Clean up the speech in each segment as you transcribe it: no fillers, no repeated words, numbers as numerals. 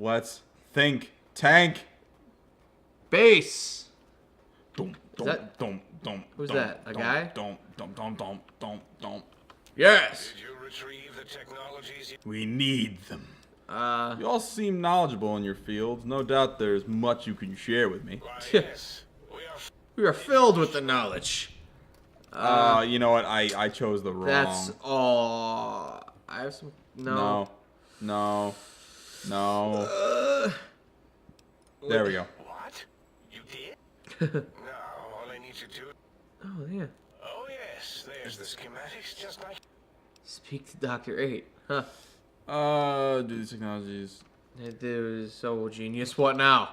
Let's think tank. Base. Dum, Is that- Who's that? A guy? Yes. Did you retrieve the technologies? We need them. You all seem knowledgeable in your fields. No doubt there's much you can share with me. Why, yes. We are filled with the knowledge. You know what? I chose the wrong. That's all. I have some. No. No. There we go. What? You did? No, all I need to do... Oh, yeah. Oh, yes. There's the schematics, just like... Speak to Dr. 8. Huh. Do these technologies... It was so genius. What now?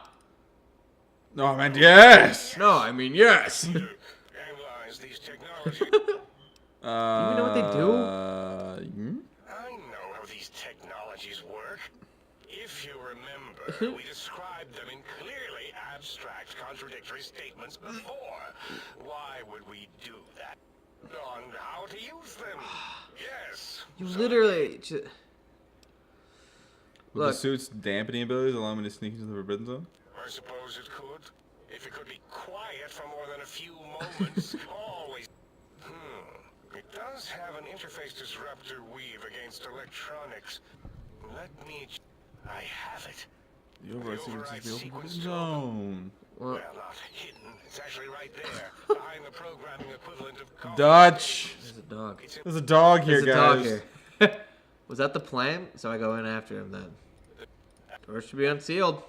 No, I meant yes! No, I mean, yes. Analyze these technologies. Do you know what they do? I know how these technologies work. If you remember, we described them in clearly abstract, contradictory statements before. Why would we do that? On how to use them. Yes. You literally. Would the Look. suit's dampening abilities allow me to sneak into the forbidden zone? I suppose it could. If it could be quiet for more than a few moments, always. It does have an interface disruptor weave against electronics. Let me. I have it. The override sequence override is the open sequence forbidden zone. Well, Well, not hidden. It's actually right there, behind the programming equivalent of. Dutch! there's a dog. There's a dog here, There's a guys. dog here. Was that the plan? So I go in after him then. Door should be unsealed.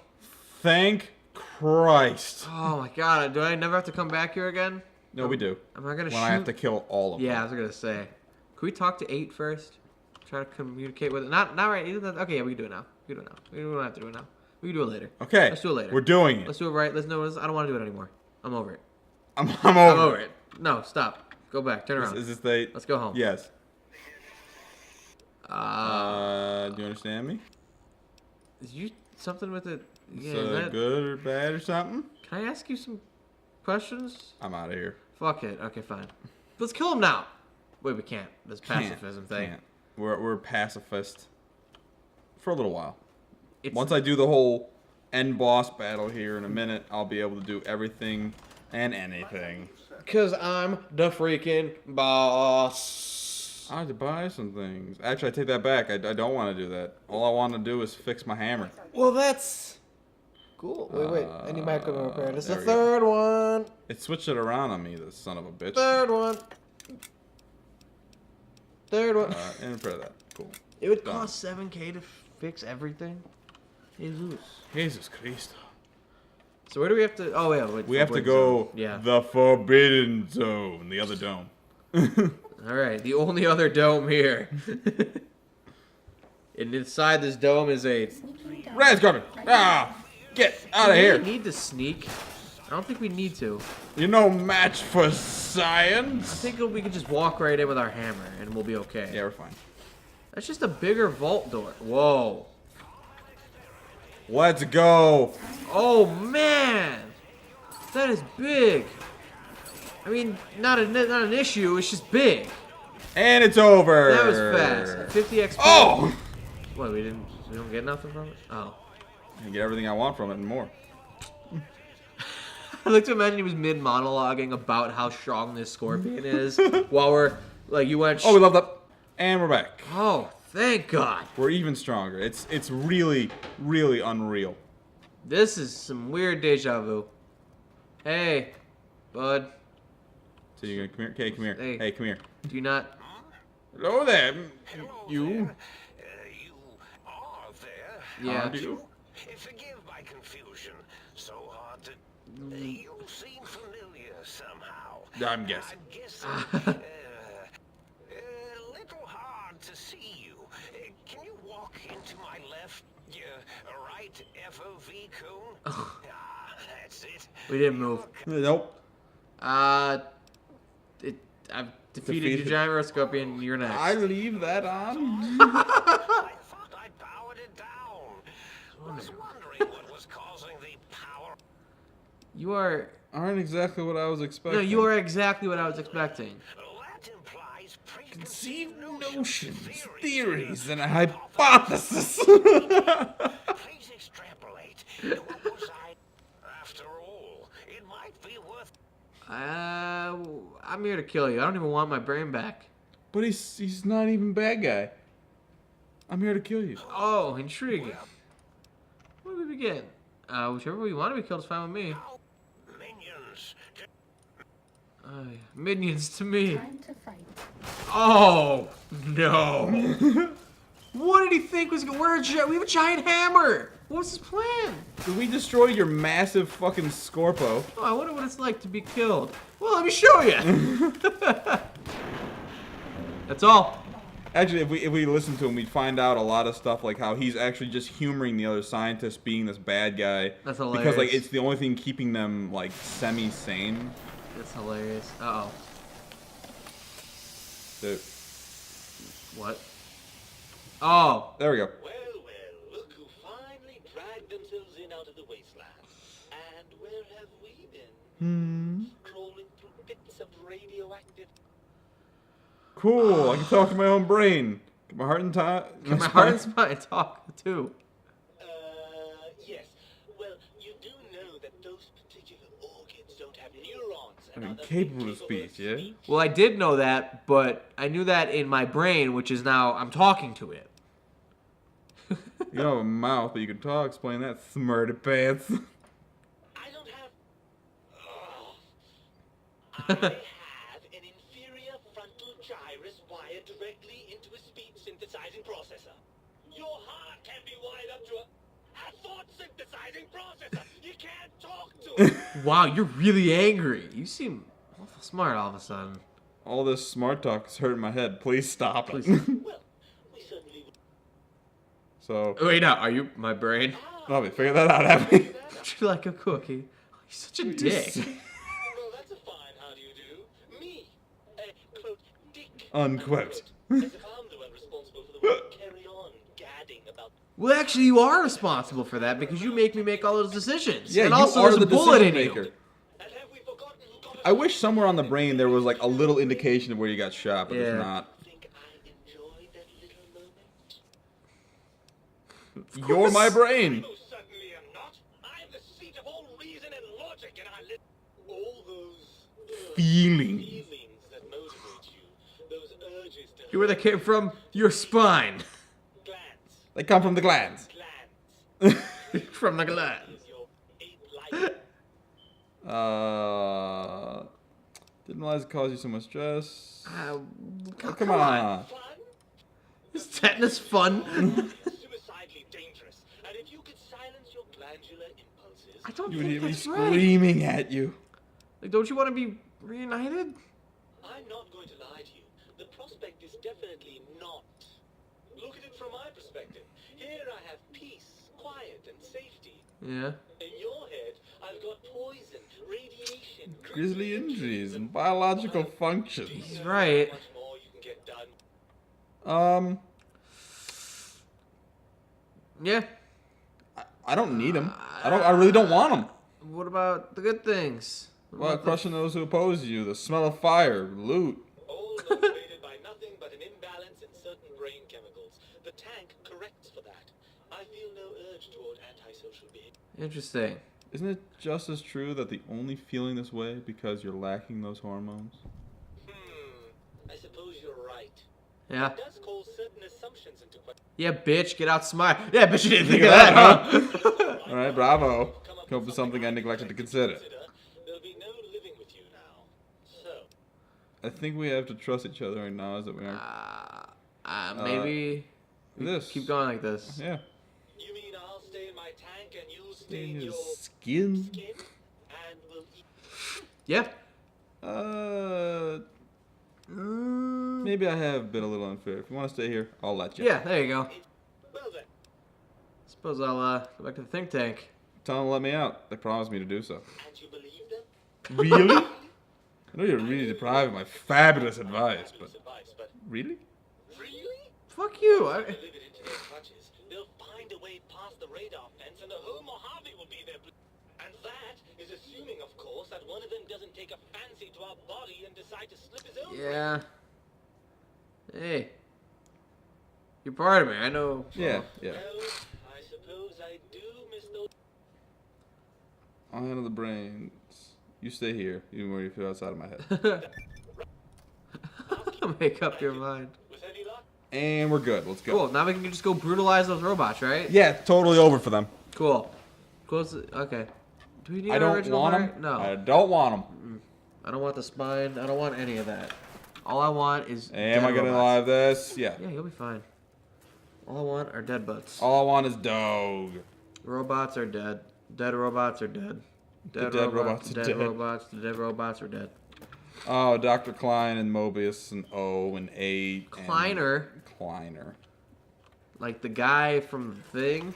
Thank Christ. Oh my god, do I never have to come back here again? No, we do. Am I gonna When shoot? I have to kill all of Yeah, I them. was gonna say. Can we talk to 8 first? Try to communicate with it. Not right. Okay, yeah, we can do it now. We can do it now. We don't have to do it now. We can do it later. Okay. Let's do it later. We're doing it. Let's do it right. Let's know. I don't want to do it anymore. I'm over it. I'm I'm over. over it. No, stop. Go back. Turn around. Is this the... Let's go home. Yes. Uh, Do you understand me? is you something with it? Yeah. So is that, good or bad or something? Can I ask you some questions? I'm out of here. Fuck it. Okay, fine. Let's kill him now. Wait, we can't. This pacifism thing. Can't. We're pacifist for a little while. It's, Once I do the whole end boss battle here in a minute, I'll be able to do everything and anything. Cause I'm the freaking boss. I have to buy some things. Actually, I take that back. I don't want to do that. All I want to do is fix my hammer. Well, that's cool. Wait. I need my equipment repaired. This is there the we go. third one. It switched it around on me, this son of a bitch. Third one. Third one. And repair that. Cool. It would done. cost $7K to fix everything. Jesus. Jesus Christ. So where do we have to? Oh yeah, wait, We have to Forbidden go Zone. Yeah. the Forbidden Zone, the other dome. All right, the only other dome here. And inside this dome is a. Rad's coming! Ah! Get out of Do here! we need to sneak? I don't think we need to. You're no match for I science! think we can just walk right in with our hammer and we'll be okay. Yeah, we're fine. That's just a bigger vault door. Whoa. Let's go! Oh man, that is big. I mean, not an issue. It's just big. And it's over! That was fast. 50 XP. Oh! What? We don't get nothing from it. Oh. I get everything I want from it and more. I like to imagine he was mid monologuing about how strong this scorpion is while we're like you went. Oh, we leveled up. And we're back. Oh, thank God. We're even stronger. It's really, really unreal. This is some weird deja vu. Hey, bud. So you're gonna come here? Okay, come here. Hey. Hey, come here. Do you not? Hello there. Hello You? there. You are there. Yeah. Aren't you? Forgive my confusion. So hard to. You seem familiar somehow. I'm guessing. I'm guessing. Little hard to see you. Can you walk into my left, right FOV cone? Ah, that's it. We didn't move. Nope. I've defeated you, Defeated. giant Earth Scorpion. You're next. I leave that on. I thought I powered it down. Was wondering what was causing the power. You are. Aren't exactly what I was expecting. No, you are exactly what I was expecting. That implies Conceived preconceived notions, theories, theories, and a hypothesis. Please I'm here to kill you. I don't even want my brain back. But he's not even bad guy. I'm here to kill you. Oh, intriguing. Where do we begin? Whichever way you want to be killed is fine with me. Minions. Minions to me. Time to fight. Oh no! What did he think was going? We have a giant hammer. What was his plan? Did we destroy your massive fucking Scorpo? Oh, I wonder what it's like to be killed. Well, let me show you. That's all. Actually, if we listen to him, we'd find out a lot of stuff, like how he's actually just humoring the other scientists being this bad guy. That's hilarious. Because like it's the only thing keeping them like semi-sane. That's hilarious. Uh-oh. Dude. What? Oh. There we go. Well, look who finally dragged themselves in out of the wasteland. And where have we been? Crawling through bits of radioactive... Cool. I can talk to my own brain. My heart and time. My heart and spine talk too. Yes. Well, you do know that those particular organs don't have neurons. I'm and are incapable of speech, yeah? Well, I did know that, but I knew that in my brain, which is now I'm talking to it. You don't have a mouth, but you can talk. Explain that, smarty pants. I don't have... I have an inferior frontal gyrus wired directly into a speech synthesizing processor. Your heart can be wired up to a thought synthesizing processor. You can't talk to it. Wow, you're really angry. You seem awful smart all of a sudden. All this smart talk is hurting my head. Please stop it. Well, we certainly would. So, Wait, now, are you my brain? let me figure that out, have we? Treat you like a cookie. You're such a dick. Well, that's a fine how do you do. Me, quote, dick. Unquote. As if I'm the one responsible for the one who carry on gadding about... Well, actually, you are responsible for that because you make me make all those decisions. Yeah, and you also, are there's the a bullet in decision you. maker. And have we forgotten who got us... I wish somewhere on the brain there was like a little indication of where you got shot, but Yeah. there's not. think I enjoyed that little moment? You're my brain. Most certainly am not. I'm the seat of all reason and logic, and I live all those Feelings. feelings that motivate you, those urges to You where they came from? Your spine. glance, They come from the glands. glance, From the gland. is your ape-like. Didn't realize it caused you so much stress. Oh, Come on. Fun? Is tetanus fun? Suicidally dangerous. And if you could silence your glandular impulses, I don't You would think hear me that's right. screaming at you. Like, don't you want to be reunited? I'm not going to lie to you. The prospect is definitely not. Look at it from my perspective. Here I have peace, quiet, and safety. Yeah. In your head, I've got poison, radiation, Grisly injuries and biological functions. He's right. How much more you can get done. Yeah. I don't need them. I really don't want them. What about the good things? What Well, about the- crushing those who oppose you, the smell of fire, loot. All motivated by nothing but an imbalance in certain brain chemicals. The tank corrects for that. I feel no urge toward antisocial behavior. Interesting. Isn't it just as true that the only feeling this way because you're lacking those hormones? I suppose you're right. Yeah. It does call certain assumptions into question. Yeah, bitch, get out smart. Yeah, bitch, you didn't think of that, huh? All right, bravo. Come up with something I neglected to consider. There'll be no living with you now. So, I think we have to trust each other and acknowledge that we aren't. Maybe we this. keep going like this. Yeah. you mean I'll stay in my tank and you'll stay Stay in in his your skin. skin? And we'll eat. Yeah. Maybe I have been a little unfair. If you want to stay here, I'll let you. Yeah, there you go. Well then, Suppose I'll go back to the think tank. Tell them to let me out. They promised me to do so. and you believe them? Really? I know you're really deprived of my fabulous advice, but Fabulous advice, but really? really? Fuck you. Deliver it into their clutches. They'll find a way past the radar fence, and the home Mojave will be there. And that is assuming, of course, that one of them doesn't take a fancy to our body and decide to slip his own. Yeah. Hey. You're part of me. I know. Yeah, yeah. Well, I suppose I do miss those. I'll handle the brains. You stay here, even when you feel outside of my head. Make up your mind. With any luck? And we're good. Let's go. Cool. Now we can just go brutalize those robots, right? Yeah, totally over for them. Cool. Close. Okay. Do we need I an don't original want heart? them. No. I don't want them. I don't want the spine. I don't want any of that. All I want is. Am I dead gonna robots. live this? Yeah. Yeah, you'll be fine. All I want are dead butts. All I want is dog. Robots are dead. Dead robots are dead. The dead robots are dead dead. robots. The dead robots are dead. Oh, Dr. Klein and Mobius and O and 8. Kleiner, And Kleiner. like the guy from the Thing.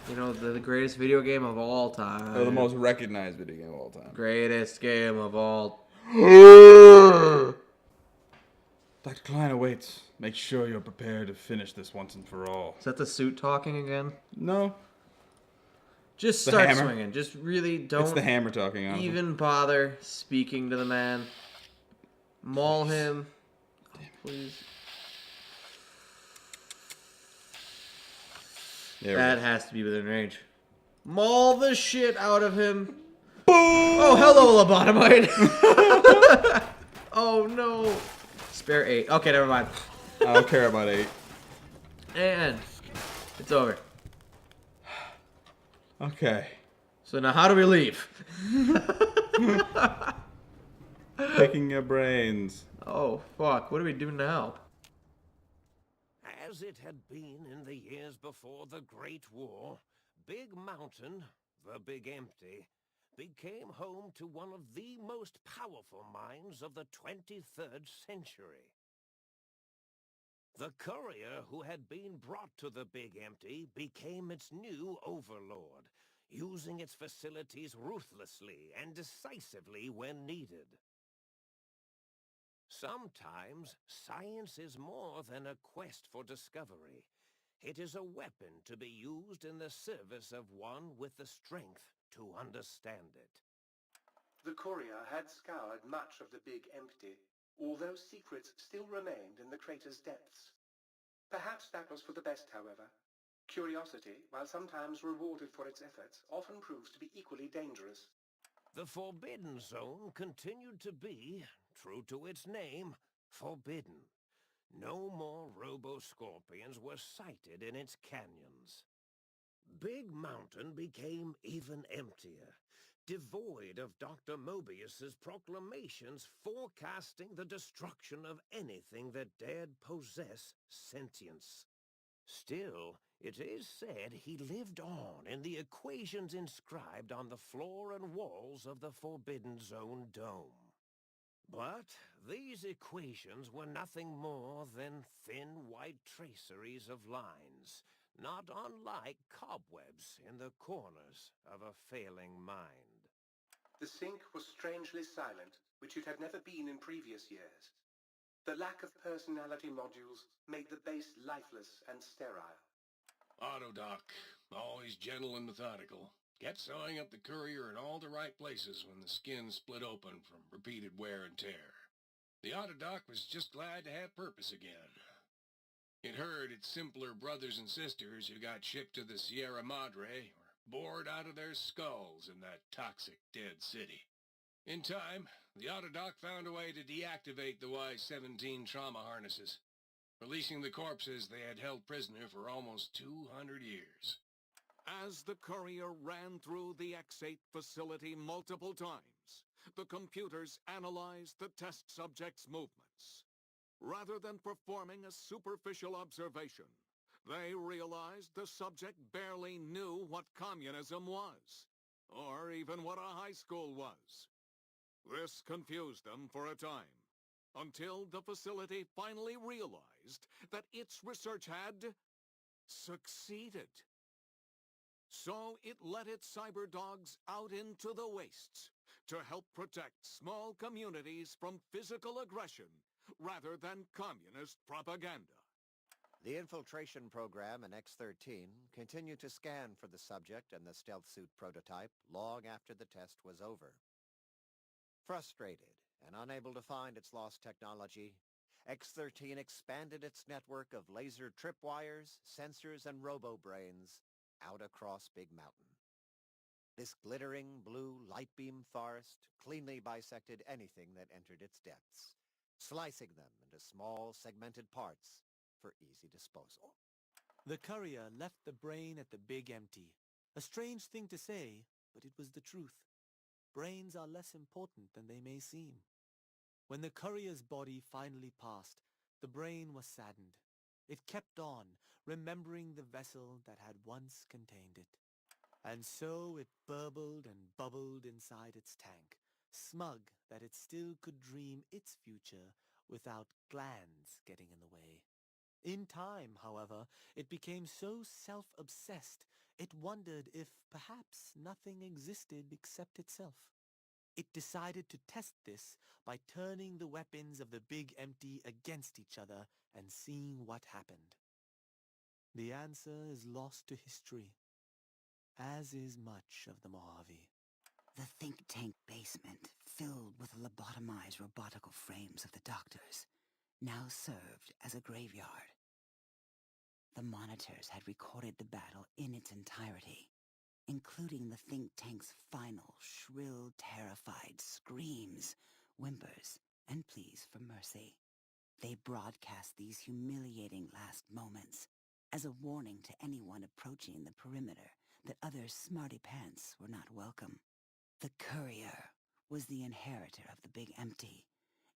You know, the greatest video game of all time. They're the most recognized video game of all time. Greatest game of all. Dr. Klein awaits. Make sure you're prepared to finish this once and for all. Is that the suit talking again? No, Just The start hammer. swinging. Just really don't it's the hammer talking, honestly. even bother speaking to the man. Maul him. Please. There we That go. has to be within range. Maul the shit out of him. Boom! Oh, hello, lobotomite. Oh, no. Spare 8. Okay, never mind. I don't care about 8. And it's over. Okay. So now how do we leave? Picking your brains. Oh, fuck. What do we do now? As it had been in the years before the Great War, Big Mountain, the Big Empty, became home to one of the most powerful minds of the 23rd century. The courier who had been brought to the Big Empty became its new overlord, using its facilities ruthlessly and decisively when needed. Sometimes, science is more than a quest for discovery. It is a weapon to be used in the service of one with the strength to understand it. The courier had scoured much of the Big Empty, although secrets still remained in the crater's depths. Perhaps that was for the best, however. Curiosity, while sometimes rewarded for its efforts, often proves to be equally dangerous. The Forbidden Zone continued to be, true to its name, forbidden. No more robo-scorpions were sighted in its canyons. Big Mountain became even emptier, devoid of Dr. Mobius's proclamations forecasting the destruction of anything that dared possess sentience. Still, it is said he lived on in the equations inscribed on the floor and walls of the Forbidden Zone dome. But these equations were nothing more than thin white traceries of lines, not unlike cobwebs in the corners of a failing mind. The sink was strangely silent, which it had never been in previous years. The lack of personality modules made the base lifeless and sterile. Autodoc, always gentle and methodical, kept sewing up the courier in all the right places when the skin split open from repeated wear and tear. The Autodoc was just glad to have purpose again. It heard its simpler brothers and sisters who got shipped to the Sierra Madre were bored out of their skulls in that toxic dead city. In time, the Autodoc found a way to deactivate the Y-17 trauma harnesses, releasing the corpses they had held prisoner for almost 200 years. As the courier ran through the X-8 facility multiple times, the computers analyzed the test subject's movements. Rather than performing a superficial observation, they realized the subject barely knew what communism was, or even what a high school was. This confused them for a time, until the facility finally realized that its research had succeeded. So it let its cyber dogs out into the wastes to help protect small communities from physical aggression rather than communist propaganda. The infiltration program in X-13 continued to scan for the subject and the stealth suit prototype long after the test was over. Frustrated and unable to find its lost technology, X-13 expanded its network of laser tripwires, sensors, and robo-brains out across Big Mountain. This glittering blue light beam forest cleanly bisected anything that entered its depths, slicing them into small segmented parts for easy disposal. The courier left the brain at the Big Empty. A strange thing to say, but it was the truth. Brains are less important than they may seem. When the courier's body finally passed, the brain was saddened. It kept on, remembering the vessel that had once contained it. And so it burbled and bubbled inside its tank, smug that it still could dream its future without glands getting in the way. In time, however, it became so self-obsessed, it wondered if perhaps nothing existed except itself. It decided to test this by turning the weapons of the Big Empty against each other and seeing what happened. The answer is lost to history, as is much of the Mojave. The think tank basement, filled with lobotomized robotical frames of the doctors, now served as a graveyard. The monitors had recorded the battle in its entirety, including the think tank's final, shrill, terrified screams, whimpers, and pleas for mercy. They broadcast these humiliating last moments as a warning to anyone approaching the perimeter that other smarty pants were not welcome. The courier was the inheritor of the Big Empty,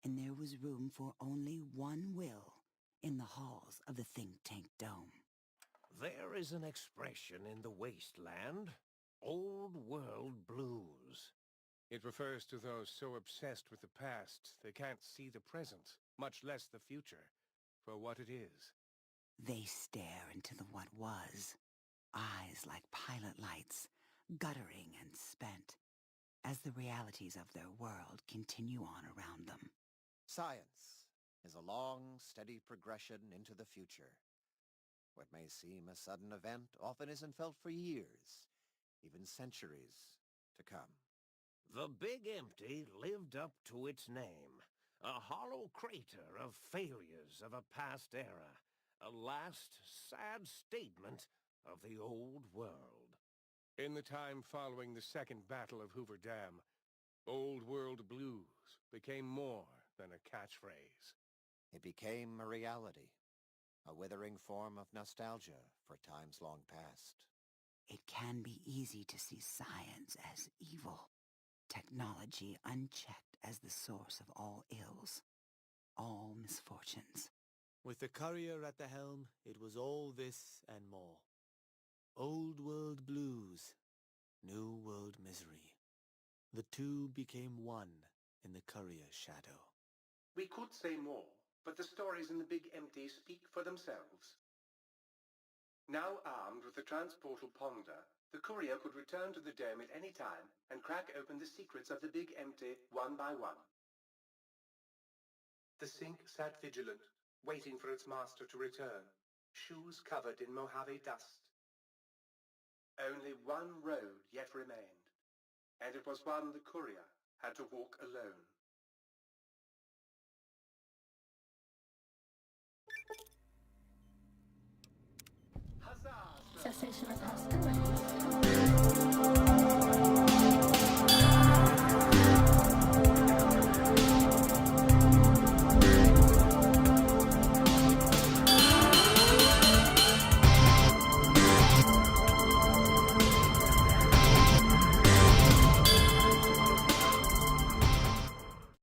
and there was room for only one will in the halls of the think tank dome. There is an expression in the wasteland, old world blues. It refers to those so obsessed with the past they can't see the present, much less the future, for what it is. They stare into the what was, eyes like pilot lights, guttering and spent, as the realities of their world continue on around them. Science is a long, steady progression into the future. What may seem a sudden event often isn't felt for years, even centuries to come. The Big Empty lived up to its name, a hollow crater of failures of a past era, a last sad statement of the old world. In the time following the Second Battle of Hoover Dam, Old World Blues became more than a catchphrase. It became a reality, a withering form of nostalgia for times long past. It can be easy to see science as evil, technology unchecked as the source of all ills, all misfortunes. With the courier at the helm, it was all this and more. Old world blues, new world misery. The two became one in the courier's shadow. We could say more, but the stories in the Big Empty speak for themselves. Now armed with the transportal Ponder, the courier could return to the dome at any time and crack open the secrets of the Big Empty one by one. The Sync sat vigilant, waiting for its master to return, shoes covered in Mojave dust. Only one road yet remained, and it was one the courier had to walk alone. Huzzah, sir! Cessation of hostility.